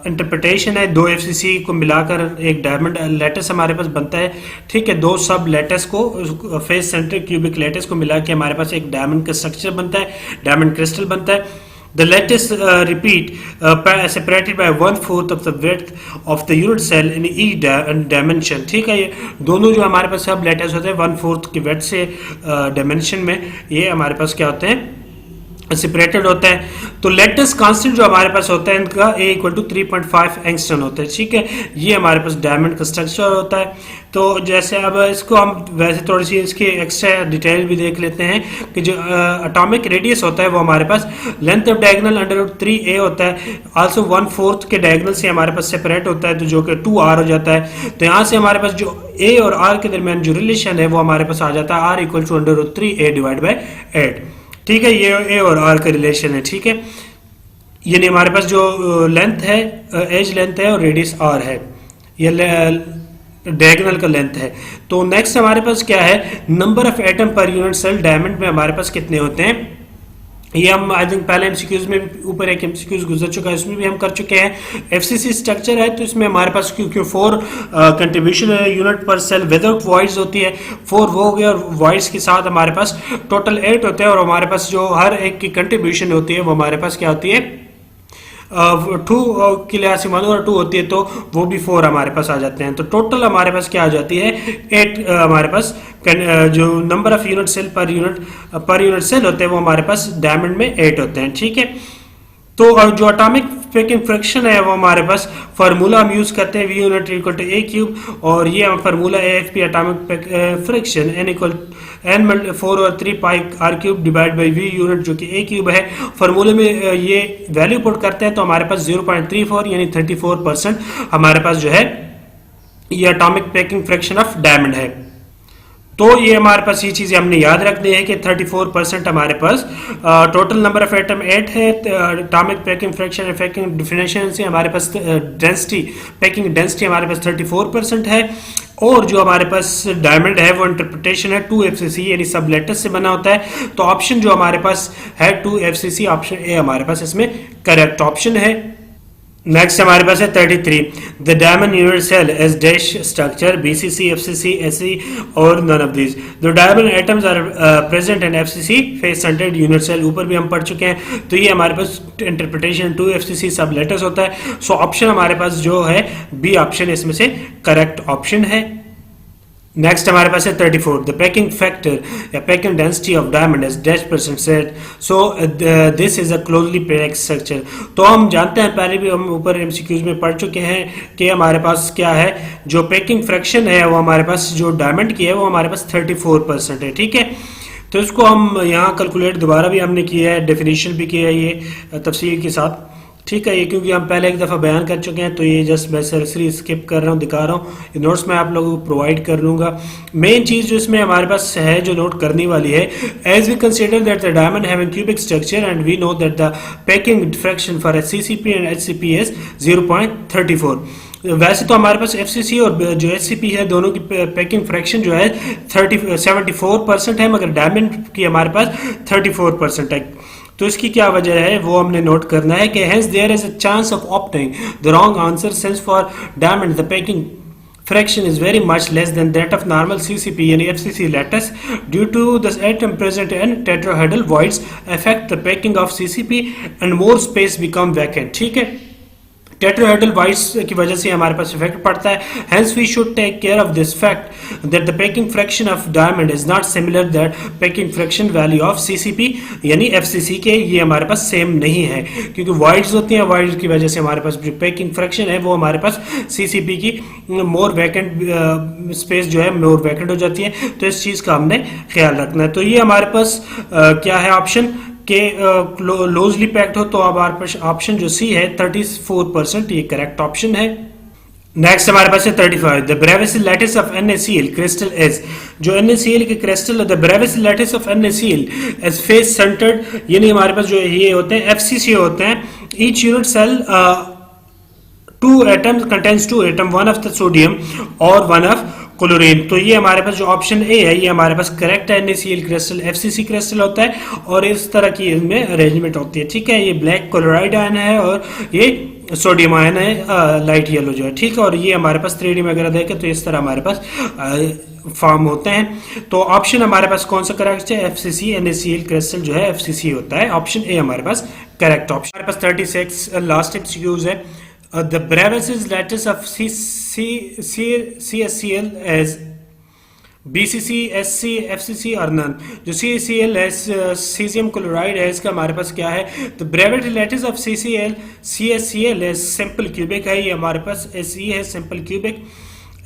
इंटरप्रिटेशन है, 2 FCC को मिलाकर एक डायमंड लैटिस हमारे पास बनता है। ठीक है, 2 सब लैटिस को फेस सेंट्रिक क्यूबिक लैटिस को मिला के हमारे पास एक डायमंड का स्ट्रक्चर बनता है, डायमंड क्रिस्टल बनता है। The lattice separated by 1/4 of the width of the unit cell in each dimension। ठीक है, ये दोनों जो हमारे पास सब लैटिस होते हैं 1/4 की विड्थ से डायमेंशन में ये हमारे पास क्या होते हैं सेपरेटेड होता है। तो लेटेस्ट कांस्टेंट जो हमारे पास होता है इनका A = 3.5 एंगस्ट्रॉम होता है। ठीक है, ये हमारे पास डायमंड का स्ट्रक्चर होता है। तो जैसे अब इसको हम वैसे थोड़ी सी इसकी एक्स्ट्रा डिटेल भी देख लेते हैं कि जो एटॉमिक रेडियस होता है वो हमारे पास लेंथ ऑफ डायगोनल √3a होता है, आल्सो 1/4 के डायगोनल से हमारे पास सेपरेट होता है, तो जो कि 2r हो जाता है। तो यहाँ से हमारे पास जो a और r के दरमियान जो रिलेशन है वो हमारे पास आ जाता है r = √3a / 8। ठीक है, ये ए और आर का रिलेशन है। ठीक है, यानी हमारे पास जो लेंथ है एज लेंथ है और रेडियस आर है, ये डायगोनल का लेंथ है। तो नेक्स्ट हमारे पास क्या है number of atom per unit cell diamond में हमारे पास कितने होते हैं। ये हम आई थिंक पहले एमसीक्यूज में ऊपर एक एमसीक्यूज गुजर चुका है, इसमें भी हम कर चुके हैं। एफसीसी स्ट्रक्चर है तो इसमें हमारे पास क्योंकि 4 कंट्रीब्यूशन है यूनिट पर सेल विदाउट वॉइड्स होती है, 4 वो हो गया और वॉइड्स के साथ हमारे पास टोटल 8 होते हैं। और हमारे पास जो हर एक की कंट्रीब्यूशन होती है वो हमारे पास क्या होती है 2 के लिहाज से मानो और 2 होती है तो वो भी 4 हमारे पास आ जाते हैं। तो टोटल हमारे पास क्या आ जाती है 8 हमारे पास जो number of unit cell per unit cell होते हैं वो हमारे पास डायमंड में 8 होते हैं। ठीक है, तो और जो एटॉमिक पैकिंग फ्रैक्शन है वो हमारे पास फार्मूला हम यूज करते हैं V यूनिट = a³ और ये हम formula AFP atomic fraction n/4/3 pi r³ / V unit जो कि a³ है। फार्मूले में ये वैल्यू पुट करते हैं तो हमारे पास 0.34 यानी 34% हमारे पास जो है ये atomic packing fraction of diamond है। तो ये हमारे पास ये चीजें हमने याद रखनी है कि 34% हमारे पास टोटल नंबर ऑफ एटम 8 है। Atomic packing fraction packing definition से हमारे पास डेंसिटी पैकिंग डेंसिटी हमारे पास 34% है। और जो हमारे पास डायमंड है वो इंटरप्रिटेशन है 2 FCC यानी सब लैटिस से बना होता है। तो ऑप्शन जो हमारे पास है 2 FCC ऑप्शन ए हमारे पास इसमें करेक्ट ऑप्शन है। नेक्स्ट हमारे पास है 33 the diamond unit cell as dash structure BCC FCC SC और none of these. The diamond atoms are present in FCC face centered unit cell, ऊपर भी हम पढ़ चुके हैं। तो ये हमारे पास इंटरप्रिटेशन 2 FCC सब लेटर्स होता है। सो ऑप्शन हमारे पास जो है बी ऑप्शन इसमें से करेक्ट ऑप्शन है। नेक्स्ट हमारे पास है 34 द पैकिंग फैक्टर या packing density of diamond is -% set so this is a closely packed structure. तो हम जानते हैं पहले भी हम ऊपर एमसीक्यूज में पढ़ चुके हैं कि हमारे पास क्या है जो पैकिंग फ्रैक्शन है वो हमारे पास जो डायमंड की है वो हमारे पास 34% है। ठीक है, तो इसको हम यहाँ कैलकुलेट दोबारा भी हमने किया है, डेफिनेशन भी किया है ये तफसील के साथ। ठीक है, ये क्योंकि हम पहले एक दफ़ा बयान कर चुके हैं तो ये जस्ट मैं सरसरी स्किप कर रहा हूँ, दिखा रहा हूँ। ये नोट्स मैं आप लोगों को प्रोवाइड कर लूँगा। मेन चीज़ जो इसमें हमारे पास है जो नोट करने वाली है, as we consider that the diamond have an cubic structure and we know that the packing fraction for CCP and HCP is 0.34। वैसे तो हमारे पास FCC और जो HCP है दोनों की पैकिंग फ्रैक्शन जो है 74% है, मगर डायमंड की हमारे पास 34% है। तो इसकी क्या वजह है वो हमने नोट करना है कि hence there is a chance of opting the wrong answer since for diamond the packing fraction is very much less than that of normal CCP and FCC lattice due to the atom present in tetrahedral voids affect the packing of CCP and more space become vacant। ठीक है, टेट्राहेड्रल वाइट्स की वजह से हमारे पास इफेक्ट पड़ता है. Hence we should take care of this fact that the packing fraction of diamond is not similar that packing fraction value of CCP यानी FCC के ये हमारे पास सेम नहीं है, क्योंकि वाइट्स होती हैं, वाइट्स की वजह से हमारे पास जो पैकिंग फ्रैक्शन है वो हमारे पास CCP की मोर वैकेंट स्पेस जो है मोर वैकेंट हो जाती है. तो इस चीज़ का हमने ख्याल रखना है. तो ये हमारे पास क्या है ऑप्शन के लूजली पैक्ड हो, तो अब हमारे पास ऑप्शन जो सी है 34%, ये करेक्ट ऑप्शन है. नेक्स्ट हमारे पास है 35. The Brevis lattice of NaCl crystal is, जो NaCl के crystal the Brevis lattice of NaCl is face centred, यानी हमारे पास जो ये होते हैं FCC होते हैं. Each unit cell 2 atoms contains 2 atom, one of the sodium और one of क्लोरीन. तो ये हमारे पास जो ऑप्शन ए है ये हमारे पास करेक्ट है. NaCl क्रिस्टल FCC क्रिस्टल होता है और इस तरह की इनमें अरेंजमेंट होती है. ठीक है, ये ब्लैक क्लोराइड आयन है और ये सोडियम आयन है लाइट येलो जो है. ठीक है, और ये हमारे पास 3D में अगर देखें तो इस तरह हमारे पास फॉर्म होते हैं. तो ऑप्शन हमारे पास कौन सा करेक्ट है? FCC NaCl क्रिस्टल जो है FCC होता है. ऑप्शन ए हमारे पास करेक्ट ऑप्शन. हमारे पास 36 लास्ट एक्सक्यूज है. The Bravais lattice of CSCl as BCC, SC, FCC और none. जो CCl है सीजियम क्लोराइड है, इसका हमारे पास क्या है? तो Bravais lattice of CSCl है सिंपल क्यूबिक है, ये हमारे पास SE है simple cubic.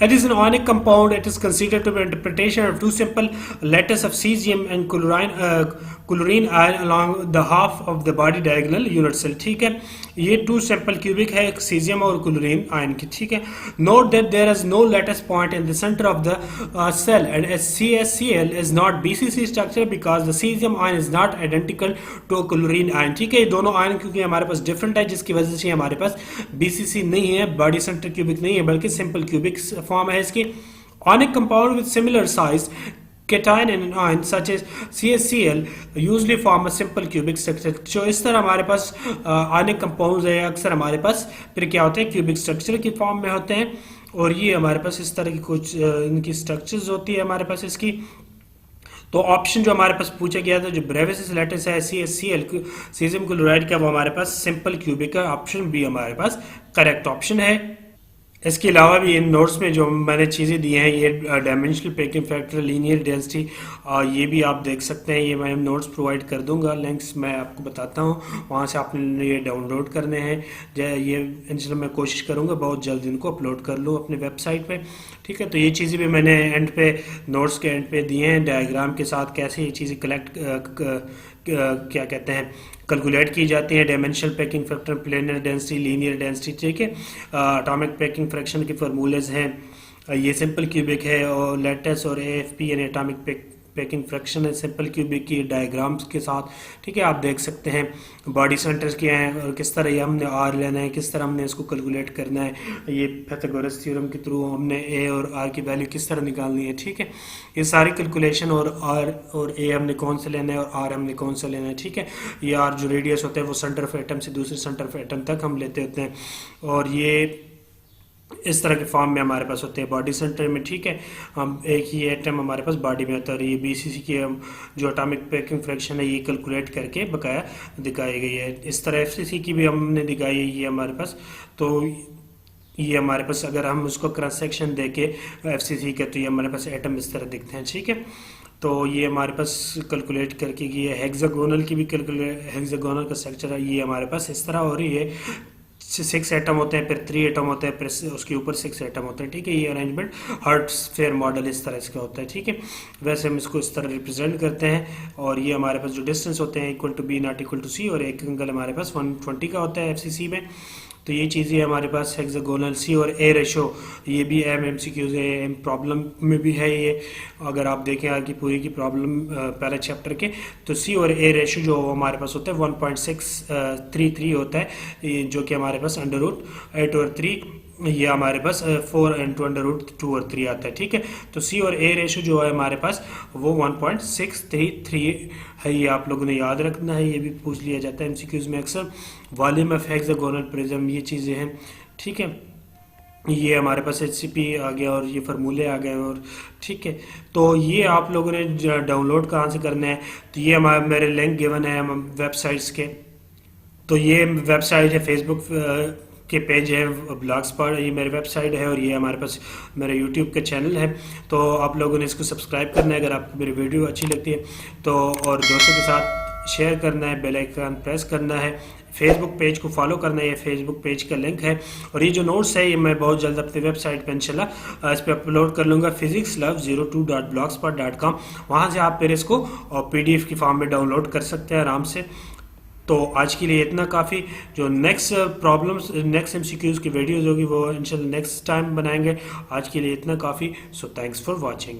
It is an ionic compound. It is considered to be an interpretation of two simple lattice of cesium and chlorine ion along the half of the body diagonal unit cell. ठीक है, ये 2 simple cubic है cesium और chlorine ion की. ठीक है, note that there is no lattice point in the center of the cell and CSCl is not BCC structure because the cesium ion is not identical to chlorine ion. ठीक है, ये दोनों आयन क्योंकि हमारे पास डिफरेंट है जिसकी वजह से हमारे पास BCC नहीं है, बॉडी सेंटर क्यूबिक नहीं है, बल्कि सिंपल क्यूबिक फॉर्म है इसकी. Ionic compound with similar size cation and ion such as CSCl usually form a simple cubic structure. जो इस तरह हमारे पास ionic compounds है अक्सर हमारे पास फिर क्या होते हैं क्यूबिक स्ट्रक्चर की फॉर्म में होते हैं, और ये हमारे पास इस तरह की कुछ इनकी स्ट्रक्चर्स होती है हमारे पास इसकी. तो ऑप्शन जो हमारे पास पूछा गया था जो ब्रेविस लैटिस है CSCl सीजियम क्लोराइड का, वो हमारे पास सिंपल क्यूबिक है. ऑप्शन बी हमारे पास करेक्ट ऑप्शन है. इसके अलावा भी इन नोट्स में जो मैंने चीज़ें दी हैं ये dimensional packing factor, linear density, ये भी आप देख सकते हैं. ये मैं नोट्स प्रोवाइड कर दूंगा, लिंक्स मैं आपको बताता हूँ, वहाँ से आपने ये डाउनलोड करने हैं. ये इंशाल्लाह मैं कोशिश करूँगा बहुत जल्द इनको अपलोड कर लूँ अपने वेबसाइट पे. ठीक है, तो ये चीज़ें भी मैंने एंड पे नोट्स के एंड पे दिए हैं डायग्राम के साथ, कैसे ये चीज़ें क्या कहते हैं कैलकुलेट की जाती हैं. Dimensional packing factor, planar density, linear density. ठीक है, एटॉमिक पैकिंग फ्रैक्शन के फार्मूलेज हैं. ये सिंपल क्यूबिक है और लैटिस और AFP यानी एटॉमिक पैकिंग फ्रैक्शन है सिंपल क्यूबिक की डायग्राम्स के साथ. ठीक है, आप देख सकते हैं बॉडी सेंटर्स क्या हैं और किस तरह ये हमने R लेना है, किस तरह हमने इसको कैलकुलेट करना है. ये पाइथागोरस थ्योरम के थ्रू हमने A और R की वैल्यू किस तरह निकालनी है. ठीक है, ये सारी कैलकुलेशन, और R और A हमने कौन सा लेना है और R हमने कौन सा लेना है. ठीक है, ये R जो रेडियस होता है वो सेंटर ऑफ एटम से दूसरे सेंटर ऑफ एटम तक हम लेते होते हैं, और ये इस तरह के फॉर्म में हमारे पास होते हैं बॉडी सेंटर में. ठीक है, हम एक ही एटम हमारे पास बॉडी में होता है, और ये BCC की हम जो एटॉमिक पैकिंग फ्रैक्शन है ये कैलकुलेट करके बकाया दिखाई गई है. इस तरह FCC की भी हमने दिखाई है ये हमारे पास. तो ये हमारे पास अगर हम उसको क्रॉस सेक्शन देके FCC के, तो ये हमारे पास एटम इस तरह दिखते हैं. ठीक है, तो ये हमारे पास कैलकुलेट करके ये हेक्सागोनल की भी हेक्सागोनल का स्ट्रक्चर है ये हमारे पास इस तरह, और ये 6 एटम होते हैं, फिर 3 एटम होते हैं, फिर उसके ऊपर 6 एटम होते हैं. ठीक है, ये अरेंजमेंट हर्ट्ज-स्फीयर मॉडल इस तरह इसका होता है. ठीक है, वैसे हम इसको इस तरह रिप्रेजेंट करते हैं, और ये हमारे पास जो डिस्टेंस होते हैं equal to B not equal to C, और एक एंगल हमारे पास 120 का होता है FCC में. तो ये चीज़ें हमारे पास हेक्सागोनल C और A रेशो, ये भी MCQs है, प्रॉब्लम में भी है ये. अगर आप देखें आगे पूरी की प्रॉब्लम पहले चैप्टर के, तो C और A रेशो जो हमारे पास होता है 1.633 होता है, जो कि हमारे पास √8 और 3, ये हमारे पास 4 into √2 और 3 आता है. ठीक है, तो C और A रेशो जो है हमारे पास वो 1.633 है, ये आप लोगों ने याद रखना है, ये भी पूछ लिया जाता है MCQs में अक्सर. वॉल्यूम ऑफ हेक्सागोनल प्रिज्म, ये चीज़ें हैं. ठीक है, ये हमारे पास HCP आ गया और ये फार्मूले आ गए, और ठीक है, तो ये आप लोगों ने डाउनलोड कहाँ से करना है, तो ये हमारे मेरे लिंक गिवन है वेबसाइट्स के. तो ये वेबसाइट है फेसबुक के पेज है ब्लॉग स्पॉट, ये मेरी वेबसाइट है और ये हमारे पास मेरे यूट्यूब का चैनल है। तो आप लोगों ने इसको सब्सक्राइब करना है अगर आपको मेरी वीडियो अच्छी लगती है तो, और दोस्तों के साथ शेयर करना है, बेल आइकन प्रेस करना है, फेसबुक पेज को फॉलो करना है, ये फेसबुक पेज का लिंक है। और ये जो नोट्स है ये मैं बहुत जल्द अपनी वेबसाइट पर इंशाल्लाह इस पर अपलोड कर लूँगा, physicslove02.blogspot.com। वहाँ से आप फिर इसको PDF की फॉर्म में डाउनलोड कर सकते हैं आराम से। तो आज के लिए इतना काफ़ी। जो नेक्स्ट प्रॉब्लम्स, नेक्स्ट MCQs की वीडियोज़ होगी वो इंशाल्लाह नेक्स्ट टाइम बनाएंगे। आज के लिए इतना काफ़ी। So thanks for watching.